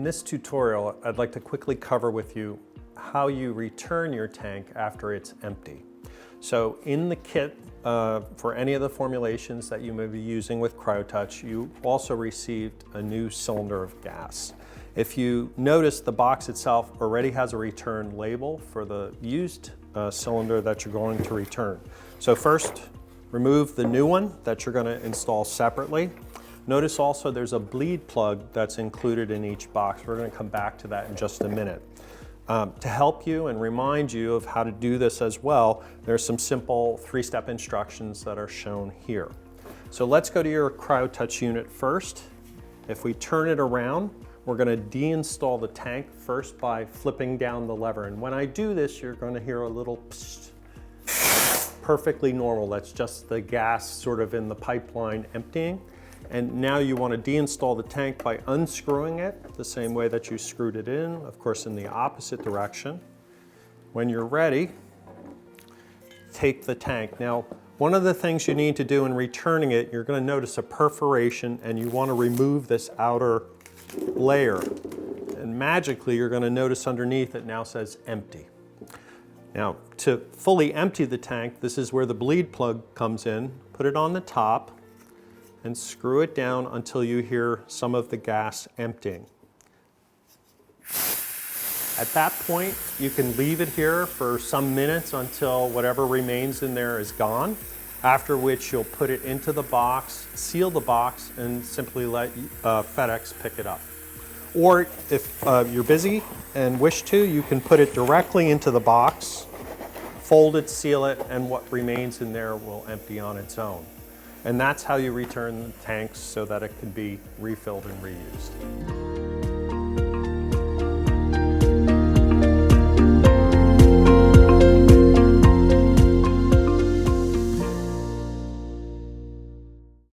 this tutorial, I'd like to quickly cover with you how you return your tank after it's empty. So in the kit, for any of the formulations that you may be using with CryoTouch, you also received a new cylinder of gas. If you notice, the box itself already has a return label for the used cylinder that you're going to return. So first, remove the new one that you're going to install separately. Notice also there's a bleed plug that's included in each box. We're going to come back to that in just a minute. To help you and remind you of how to do this as well, there's some simple three-step instructions that are shown here. So let's go to your CryoTouch unit first. If we turn it around, we're going to deinstall the tank first by flipping down the lever. And when I do this, you're going to hear a little psst. Perfectly normal. That's just the gas sort of in the pipeline emptying. And now you want to deinstall the tank by unscrewing it the same way that you screwed it in, of course in the opposite direction. When you're ready, take the tank. Now, one of the things you need to do in returning it, you're going to notice a perforation and you want to remove this outer layer. And magically, you're going to notice underneath it now says empty. Now, to fully empty the tank, this is where the bleed plug comes in. Put it on the top and screw it down until you hear some of the gas emptying. At that point, you can leave it here for some minutes until whatever remains in there is gone, after which you'll put it into the box, seal the box, and simply let FedEx pick it up. Or if you're busy and wish to, you can put it directly into the box, fold it, seal it, and what remains in there will empty on its own. And that's how you return the tanks so that it can be refilled and reused.